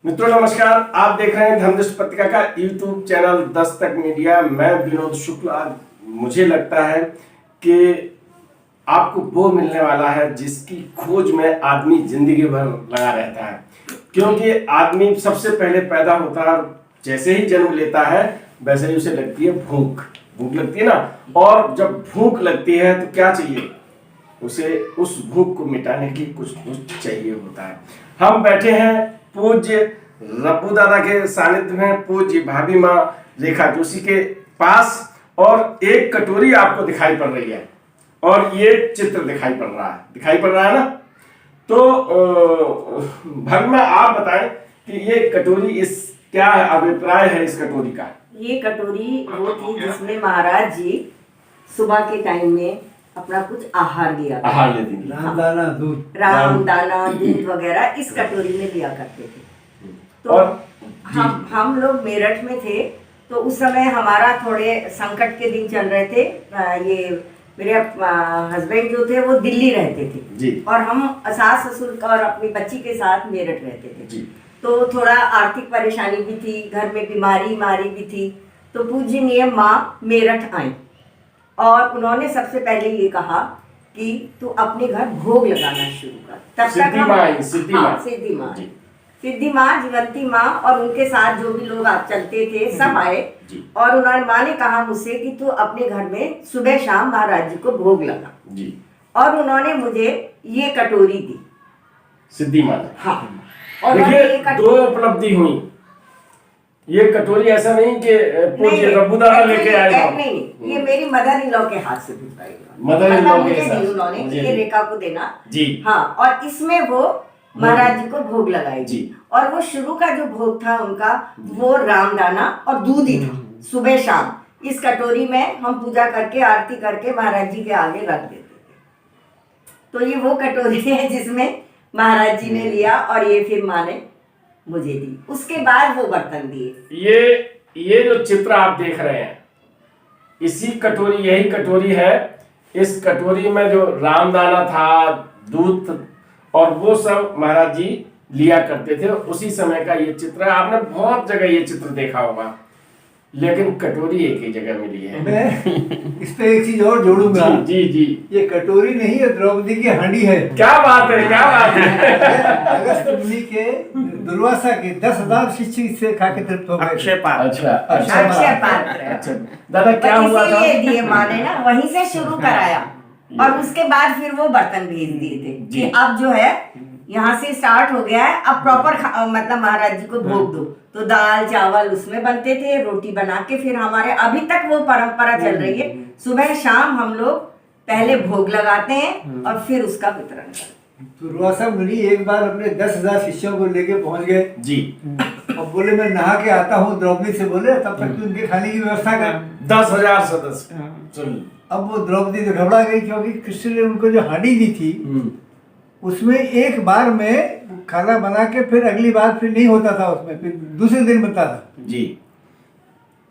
मित्रों नमस्कार, आप देख रहे हैं धर्मदृष्टि पत्रिका का यूट्यूब चैनल दस्तक मीडिया। मैं विनोद शुक्ल। आज मुझे लगता है कि आपको वो मिलने वाला है जिसकी खोज में आदमी जिंदगी भर लगा रहता है, क्योंकि आदमी सबसे पहले पैदा होता है, जैसे ही जन्म लेता है वैसे ही उसे लगती है भूख लगती है ना। और जब भूख लगती है तो क्या चाहिए उसे, उस भूख को मिटाने की कुछ चाहिए होता है। हम बैठे हैं पूज्य रब्बू दादा के सानिध्य में, पूज्य भाभी माँ रेखा जोशी के पास, और एक कटोरी आपको दिखाई पड़ रही है और ये चित्र दिखाई पड़ रहा है ना। तो भाभी माँ आप बताएं कि ये कटोरी, इस क्या अभिप्राय है इस कटोरी का? ये कटोरी वो थी जिसमें महाराज जी सुबह के टाइम में अपना कुछ आहार लिया, आहार लेती थी। रामदाना दूध वगैरह इस कटोरी में लिया करते थे। तो और हम लोग मेरठ में थे, तो उस समय हमारा थोड़े संकट के दिन चल रहे थे। ये मेरे हस्बैंड जो थे वो दिल्ली रहते थे जी। और हम सास ससुर और अपनी बच्ची के साथ मेरठ रहते थे जी। तो थोड़ा आर्थिक परेशानी भी थी, घर में बीमारी भी थी। तो पूजनीय माँ मेरठ आई और उन्होंने सबसे पहले ये कहा कि तू अपने घर भोग लगाना शुरू कर। तब तक सिद्धि माँ, जीवंती माँ और उनके साथ जो भी लोग आप चलते थे सब आए। और उन्होंने माँ ने कहा मुझसे कि तू अपने घर में सुबह शाम महाराज जी को भोग लगा जी। और उन्होंने मुझे ये कटोरी दी, सिद्धि माँ। हाँ। और देखिए दो उपलब्धि हुई। ये कटोरी ऐसा नहीं कि पूज्य रब्बू दादा लेके आए, नहीं, ये मेरी मदर इन लॉ के हाथ से भिजवाई, मदर इन लॉ के साथ उन्होंने ये रेखा को देना जी। हाँ, और इसमें वो महाराज जी को भोग लगाई जी। और वो शुरू का जो भोग था उनका, वो रामदाना और दूध ही था। सुबह शाम इस कटोरी में हम पूजा करके आरती करके महाराज जी के आगे रख देते थे। तो ये वो कटोरी है जिसमें महाराज जी ने लिया और ये फिर माँ ने मुझे दी। उसके बाद वो बर्तन दिए। ये जो चित्र आप देख रहे हैं, इसी कटोरी, यही कटोरी है। इस कटोरी में जो रामदाना था, दूध और वो सब महाराज जी लिया करते थे। उसी समय का ये चित्र है। आपने बहुत जगह ये चित्र देखा होगा, लेकिन कटोरी एक ही जगह मिली है। मैं इस पे एक चीज और जोड़ूंगा। जी जी। ये कटोरी नहीं है, द्रौपदी की हांडी है। क्या बात है, क्या बात है। अगस्त मुनि के दुर्वासा के 10,000 शिष्य इससे खा के तृप्त हो गए। अक्षय पात्र। अच्छा दादा क्या हुआ था? ये दिए माँ ने ना, वहीं से शुरू कराया और उसके बाद फिर वो बर्तन भेज दिए थे कि अब जो है यहाँ से स्टार्ट हो गया है, अब प्रॉपर मतलब महाराज जी को भोग दो। तो दाल चावल उसमें बनते थे, रोटी बना के फिर हमारे अभी तक वो परंपरा चल रही है। सुबह शाम हम लोग पहले भोग लगाते हैं और फिर उसका वितरण करते हैं। दुर्वासा मुनि एक बार अपने 10,000 शिष्यों को लेके पहुंच गए जी। और बोले मैं नहा के आता हूँ। द्रौपदी से बोले तब तक तू उनके खाने की व्यवस्था कर। 10,000 सदस्य। अब वो द्रौपदी तो घबरा गई, क्योंकि कृष्ण ने उनको जो हांडी दी थी उसमें एक बार में खाना बना के फिर अगली बार फिर नहीं होता था, उसमें फिर दूसरे दिन बनता था जी।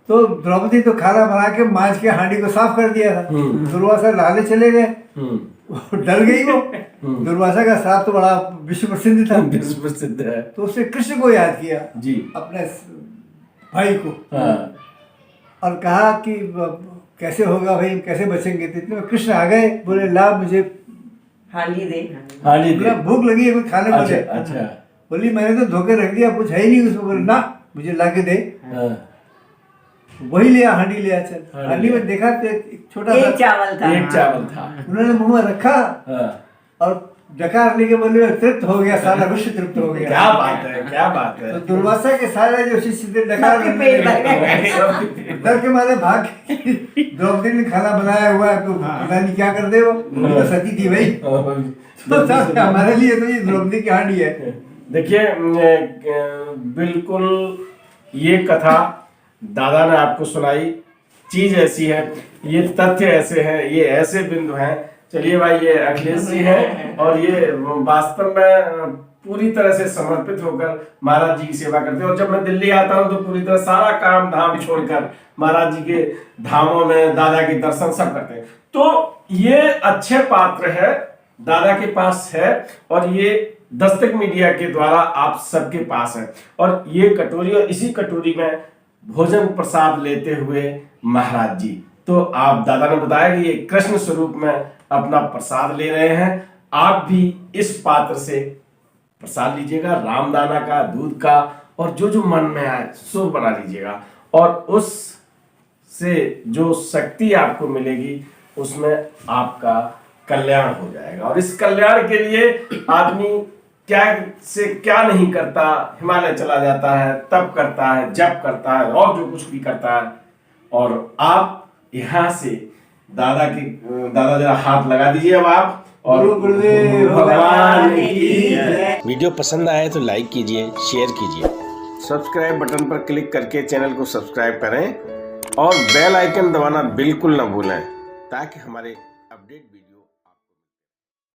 तो द्रौपदी तो खाना बना के मांझ के हांडी को साफ कर दिया था। दुर्वासा नहाने चले गए, डर गई वो। दुर्वासा का श्राप तो बड़ा विश्व प्रसिद्ध था, विश्व प्रसिद्ध है। तो उसने कृष्ण को याद किया जी, अपने भाई को। हाँ। और कहा कि कैसे होगा भाई, कैसे बचेंगे। तो इतने में कृष्ण आ गए, बोले ला मुझे हांडी दे। भूख लगी है, कुछ खाने बोले। अच्छा। बोली मैंने तो धोखे रख दिया, कुछ है ही नहीं उसमें। बोले ना मुझे ला के दे। वही लिया, हांडी लिया। चल हांडी में देखा तो एक छोटा एक चावल था। उन्होंने मुंह में रखा और डकार लेके बोले तृप्त हो गया, सारा विश्व तृप्त हो गया। क्या बात है, क्या बात है। तो दुर्वासा के सारे जो शिष्य थे डकार डर के मारे भाग। द्रौपदी ने खाना बनाया हुआ है तो पता नहीं क्या कर दे, वो तो सती थी भाई। तो हमारे लिए तो ये द्रौपदी की हांडी है। देखिए बिल्कुल ये कथा दादा ने आपको सुनाई, चीज ऐसी है, ये तथ्य ऐसे हैं, ये ऐसे बिंदु हैं। चलिए भाई, ये अखिलेश जी है और ये वास्तव में पूरी तरह से समर्पित होकर महाराज जी की सेवा करते हैं। और जब मैं दिल्ली आता हूँ तो पूरी तरह सारा काम धाम छोड़कर महाराज जी के धामों में दादा के दर्शन सब करते हैं। तो ये अच्छे पात्र है, दादा के पास है और ये दस्तक मीडिया के द्वारा आप सबके पास है। और ये कटोरी, और इसी कटोरी में भोजन प्रसाद लेते हुए महाराज जी, तो आप दादा ने बताया कि ये कृष्ण स्वरूप में अपना प्रसाद ले रहे हैं। आप भी इस पात्र से प्रसाद लीजिएगा, रामदाना का, दूध का, और जो जो मन में आए सो बना लीजिएगा, और उस से जो शक्ति आपको मिलेगी उसमें आपका कल्याण हो जाएगा। और इस कल्याण के लिए आदमी क्या से क्या नहीं करता, हिमालय चला जाता है, तप करता है, जप करता है, और जो कुछ भी करता है। और आप यहाँ से दादा जरा हाथ लगा दीजिए अब आप, और भगवान की। वीडियो पसंद आए तो लाइक कीजिए, शेयर कीजिए, सब्सक्राइब बटन पर क्लिक करके चैनल को सब्सक्राइब करें, और बेल आइकन दबाना बिल्कुल ना भूलें, ताकि हमारे अपडेट